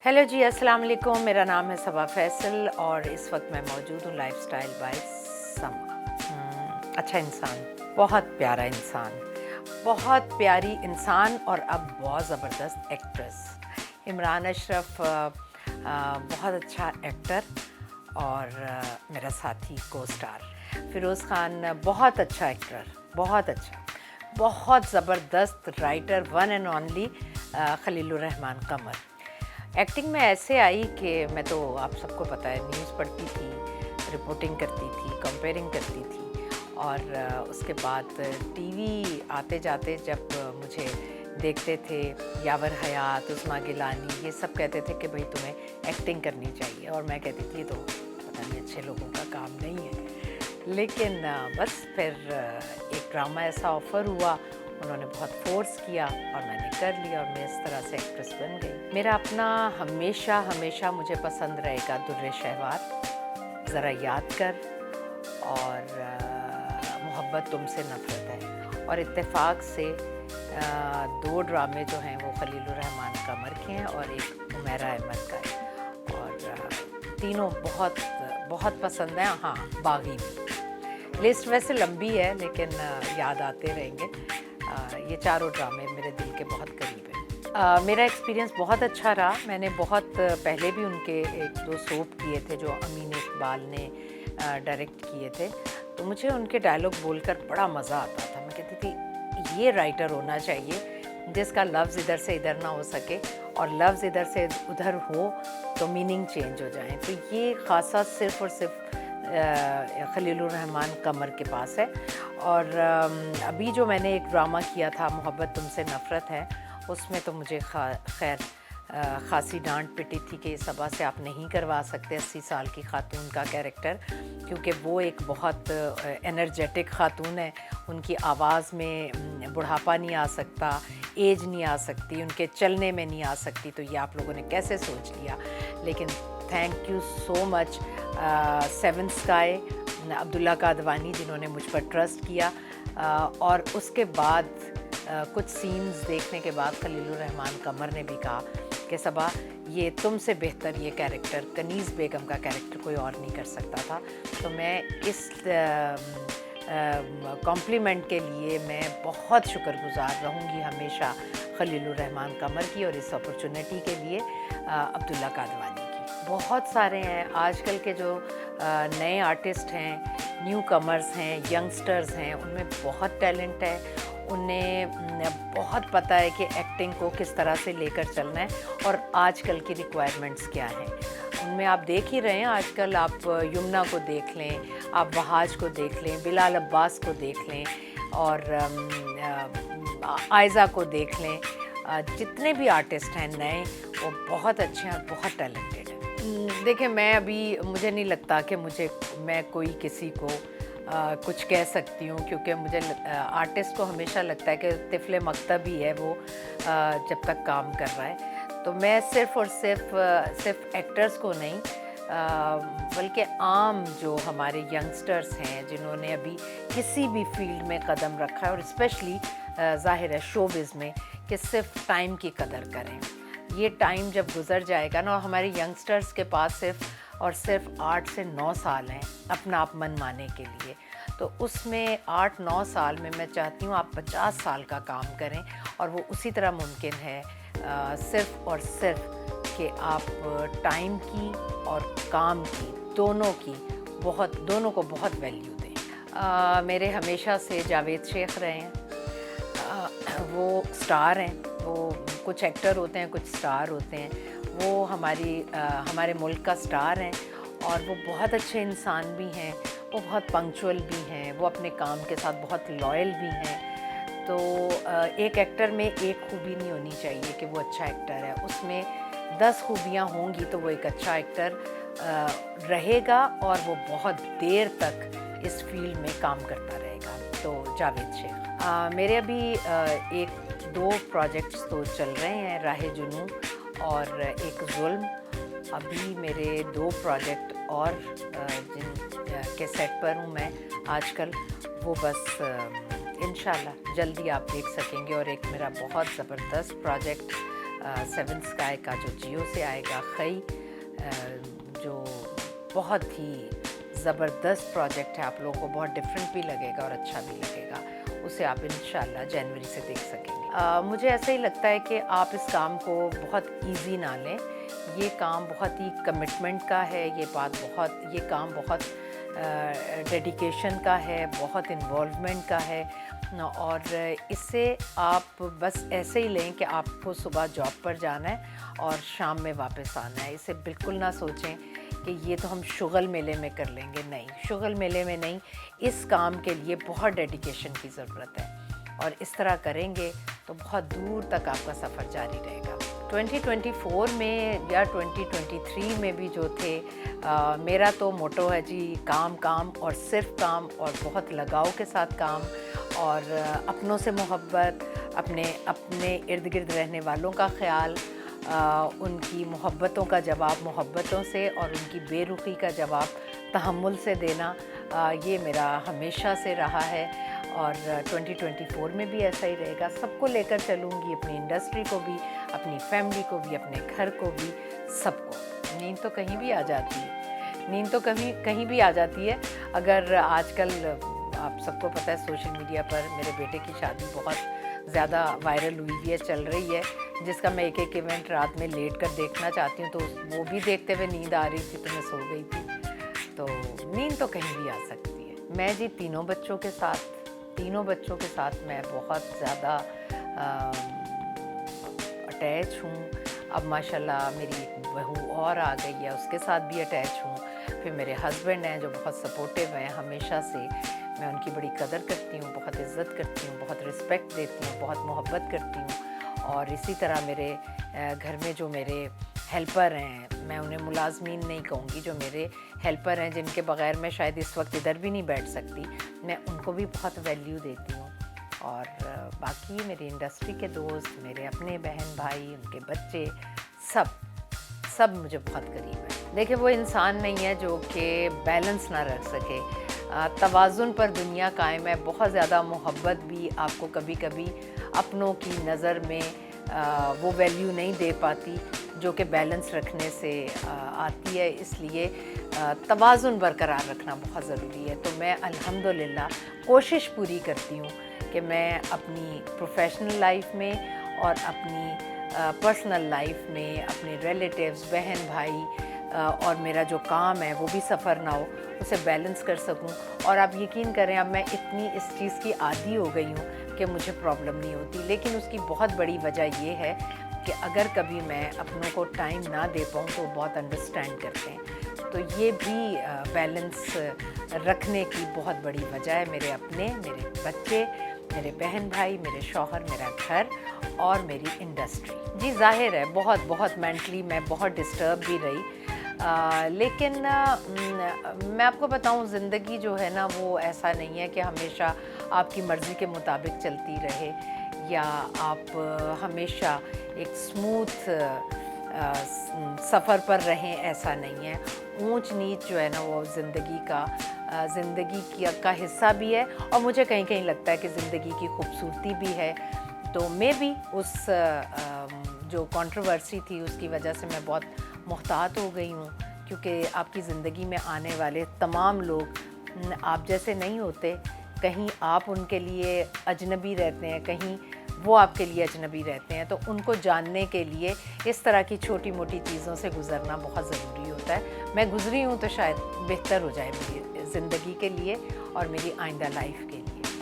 Hello जी, अस्सलाम वालेकुम। मेरा नाम है सबा फैसल और इस वक्त मैं मौजूद हूँ लाइफ स्टाइल बाय समा। अच्छा इंसान, बहुत प्यारा इंसान, बहुत प्यारी इंसान और अब बहुत ज़बरदस्त एक्ट्रेस। इमरान अशरफ बहुत अच्छा एक्टर और मेरा साथी को स्टार। फ़िरोज़ ख़ान बहुत अच्छा एक्टर, बहुत अच्छा, बहुत ज़बरदस्त writer, one and only Khalilur Rahman Qamar. Acting में ऐसे आई कि मैं तो आप सबको पता है न्यूज़ पढ़ती थी, रिपोर्टिंग करती थी, कंपेयरिंग करती थी और उसके बाद टीवी आते जाते जब मुझे देखते थे यावर हयात, उस्मा गिलानी, ये सब कहते थे कि भाई तुम्हें एक्टिंग करनी चाहिए और मैं कहती थी ये तो पता नहीं अच्छे लोगों का काम नहीं है। लेकिन बस फिर एक ड्रामा ऐसा ऑफ़र हुआ, उन्होंने बहुत फोर्स किया और मैंने कर लिया और मैं इस तरह से एक्ट्रेस बन गई। मेरा अपना हमेशा हमेशा मुझे पसंद रहेगा दुर्रे शहवार, ज़रा याद कर और मोहब्बत तुमसे नफरत है। और इत्तेफाक से दो ड्रामे जो हैं वो खलीलुर रहमान कमर के हैं और एक उमैरा अहमद का है और तीनों बहुत बहुत पसंद हैं। हाँ, बागी भी। लिस्ट वैसे लंबी है लेकिन याद आते रहेंगे। ये चारों ड्रामे मेरे दिल के बहुत करीब हैं। मेरा एक्सपीरियंस बहुत अच्छा रहा। मैंने बहुत पहले भी उनके एक दो सोप किए थे जो अमीन इकबाल ने डायरेक्ट किए थे, तो मुझे उनके डायलॉग बोलकर बड़ा मज़ा आता था। मैं कहती थी ये राइटर होना चाहिए जिसका लफ्ज़ इधर से इधर ना हो सके और लफ्ज़ इधर से उधर हो तो मीनिंग चेंज हो जाए। तो ये ख़ासा सिर्फ़ और सिर्फ खलीलुर रहमान कमर के पास है। और अभी जो मैंने एक ड्रामा किया था मोहब्बत तुमसे नफ़रत है, उसमें तो मुझे खैर ख़ासी डांट पिटी थी कि सबा से आप नहीं करवा सकते 80 साल की खातून का कैरेक्टर, क्योंकि वो एक बहुत एनर्जेटिक खातून है। उनकी आवाज़ में बुढ़ापा नहीं आ सकता, एज नहीं आ सकती, उनके चलने में नहीं आ सकती। तो ये आप लोगों ने कैसे सोच लिया। लेकिन thank you so much seven sky, Abdullah Kadwani, जिन्होंने मुझ पर ट्रस्ट किया। और उसके बाद कुछ सीन्स देखने के बाद खलीलुर रहमान कमर ने भी कहा कि सबा ये तुमसे बेहतर ये कैरेक्टर कनीज़ बेगम का कैरेक्टर कोई और नहीं कर सकता था। तो मैं इस कॉम्प्लीमेंट के लिए मैं बहुत शुक्रगुज़ार रहूँगी हमेशा खलीलुर रहमान कमर की और इस अपॉर्चुनिटी के लिए अब्दुल्ला कादवानी की। बहुत सारे हैं आजकल के जो नए आर्टिस्ट हैं, न्यू कमर्स हैं, यंगस्टर्स हैं, उनमें बहुत टैलेंट है। उन्हें बहुत पता है कि एक्टिंग को किस तरह से लेकर चलना है और आजकल की रिक्वायरमेंट्स क्या हैं। उनमें आप देख ही रहे हैं आजकल, आप यमुना को देख लें, आप वहाज को देख लें, बिलाल अब्बास को देख लें और आयज़ा को देख लें। जितने भी आर्टिस्ट हैं नए, वो बहुत अच्छे हैं और बहुत टैलेंटेड हैं। देखिए, मैं अभी मुझे नहीं लगता कि मैं कोई किसी को कुछ कह सकती हूँ, क्योंकि मुझे आर्टिस्ट को हमेशा लगता है कि तिफ़्ल मकतब ही है वो जब तक काम कर रहा है। तो मैं सिर्फ़ और सिर्फ एक्टर्स को नहीं बल्कि आम जो हमारे यंगस्टर्स हैं जिन्होंने अभी किसी भी फील्ड में कदम रखा है और स्पेशली ज़ाहिर है शोबिज़ में, कि सिर्फ टाइम की कदर करें। ये टाइम जब गुज़र जाएगा ना, और हमारे यंगस्टर्स के पास सिर्फ और सिर्फ 8 से 9 साल हैं अपना आप मन माने के लिए, तो उसमें 8-9 साल में मैं चाहती हूँ आप 50 साल का काम करें। और वो उसी तरह मुमकिन है सिर्फ और सिर्फ कि आप टाइम की और काम की दोनों को बहुत वैल्यू दें। मेरे हमेशा से जावेद शेख रहे हैं। वो स्टार हैं, वो कुछ एक्टर होते हैं, कुछ स्टार होते हैं। वो हमारे मुल्क का स्टार हैं और वो बहुत अच्छे इंसान भी हैं, वो बहुत पंक्चुअल भी हैं, वो अपने काम के साथ बहुत लॉयल भी हैं। तो एक एक्टर में एक खूबी नहीं होनी चाहिए कि वो अच्छा एक्टर है, उसमें 10 खूबियाँ होंगी तो वो एक अच्छा एक्टर रहेगा और वो बहुत देर तक इस फील्ड में काम करता रहेगा। तो जावेद शेख। मेरे अभी 1-2 प्रोजेक्ट्स तो चल रहे हैं, राहे जुनूं और एक जुल्म। अभी मेरे 2 प्रोजेक्ट और जिन के सेट पर हूँ मैं आजकल, वो बस इंशाल्लाह जल्दी आप देख सकेंगे। और एक मेरा बहुत ज़बरदस्त प्रोजेक्ट सेवन स्काई का जो जियो से आएगा, खई जो बहुत ही ज़बरदस्त प्रोजेक्ट है, आप लोगों को बहुत डिफरेंट भी लगेगा और अच्छा भी लगेगा, उसे आप इंशाल्लाह जनवरी से देख सकेंगे। मुझे ऐसा ही लगता है कि आप इस काम को बहुत इजी ना लें, ये काम बहुत ही कमिटमेंट का है, ये काम बहुत डेडिकेशन का है, बहुत इन्वॉल्वमेंट का है, और इससे आप बस ऐसे ही लें कि आपको सुबह जॉब पर जाना है और शाम में वापस आना है। इसे बिल्कुल ना सोचें कि ये तो हम शुगल मेले में कर लेंगे, नहीं, शुगल मेले में नहीं, इस काम के लिए बहुत डेडिकेशन की ज़रूरत है, और इस तरह करेंगे तो बहुत दूर तक आपका सफ़र जारी रहेगा। 2024 में या 2023 में भी जो थे, मेरा तो मोटो है जी, काम काम और सिर्फ काम, और बहुत लगाव के साथ काम, और अपनों से मोहब्बत, अपने इर्द गिर्द रहने वालों का ख्याल, उनकी मोहब्बतों का जवाब मोहब्बतों से, और उनकी बेरुखी का जवाब तहम्मुल से देना, ये मेरा हमेशा से रहा है, और 2024 में भी ऐसा ही रहेगा। सबको लेकर चलूँगी, अपनी इंडस्ट्री को भी, अपनी फैमिली को भी, अपने घर को भी, सबको। नींद तो कहीं भी आ जाती है, नींद तो कहीं भी आ जाती है। अगर आजकल आप सबको पता है सोशल मीडिया पर मेरे बेटे की शादी बहुत ज़्यादा वायरल हुई है, चल रही है, जिसका मैं एक इवेंट रात में लेट कर देखना चाहती हूँ, तो वो भी देखते हुए नींद आ रही थी तो मैं सो गई थी। तो नींद तो कहीं भी आ सकती है। मैं जी तीनों बच्चों के साथ मैं बहुत ज़्यादा अटैच हूँ। अब माशाल्लाह मेरी एक बहू और आ गई है, उसके साथ भी अटैच हूँ। फिर मेरे हस्बैंड हैं जो बहुत सपोर्टिव हैं हमेशा से, मैं उनकी बड़ी कदर करती हूँ, बहुत इज़्ज़त करती हूँ, बहुत रिस्पेक्ट देती हूँ, बहुत मोहब्बत करती हूँ। और इसी तरह मेरे घर में जो मेरे हेल्पर हैं, मैं उन्हें मुलाजमीन नहीं कहूँगी, जो मेरे हेल्पर हैं जिनके बग़ैर मैं शायद इस वक्त इधर भी नहीं बैठ सकती, मैं उनको भी बहुत वैल्यू देती हूँ। और बाकी मेरी इंडस्ट्री के दोस्त, मेरे अपने बहन भाई, उनके बच्चे, सब मुझे बहुत करीब है। देखिए, वो इंसान नहीं है जो कि बैलेंस ना रख सके। तवाज़ुन पर दुनिया कायम है। बहुत ज़्यादा मोहब्बत भी आपको कभी कभी अपनों की नज़र में वो वैल्यू नहीं दे पाती जो कि बैलेंस रखने से आती है, इसलिए तवाज़ुन बरकरार रखना बहुत ज़रूरी है। तो मैं अल्हम्दुलिल्लाह कोशिश पूरी करती हूँ कि मैं अपनी प्रोफेशनल लाइफ में और अपनी पर्सनल लाइफ में अपने रिलेटिव्स, बहन भाई और मेरा जो काम है वो भी सफ़र ना हो, उसे बैलेंस कर सकूं। और आप यकीन करें, अब मैं इतनी इस चीज़ की आदी हो गई हूँ कि मुझे प्रॉब्लम नहीं होती। लेकिन उसकी बहुत बड़ी वजह ये है कि अगर कभी मैं अपनों को टाइम ना दे पाऊँ तो बहुत अंडरस्टैंड करते हैं। तो ये भी बैलेंस रखने की बहुत बड़ी वजह है। मेरे बच्चे, मेरे बहन भाई, मेरे शौहर, मेरा घर और मेरी इंडस्ट्री। जी ज़ाहिर है बहुत मेंटली मैं बहुत डिस्टर्ब भी रही, लेकिन मैं आपको बताऊं, ज़िंदगी जो है ना वो ऐसा नहीं है कि हमेशा आपकी मर्ज़ी के मुताबिक चलती रहे या आप हमेशा एक स्मूथ सफ़र पर रहें, ऐसा नहीं है। ऊंच नीच जो है ना वो ज़िंदगी का हिस्सा भी है, और मुझे कहीं कहीं लगता है कि ज़िंदगी की खूबसूरती भी है। तो मैं भी उस जो कंट्रोवर्सी थी उसकी वजह से मैं बहुत मुहतात हो गई हूँ, क्योंकि आपकी ज़िंदगी में आने वाले तमाम लोग आप जैसे नहीं होते। कहीं आप उनके लिए अजनबी रहते हैं, कहीं वो आपके लिए अजनबी रहते हैं। तो उनको जानने के लिए इस तरह की छोटी मोटी चीज़ों से गुज़रना बहुत ज़रूरी होता है। मैं गुज़री हूँ तो शायद बेहतर हो जाए मेरी ज़िंदगी के लिए और मेरी आइंदा लाइफ के लिए।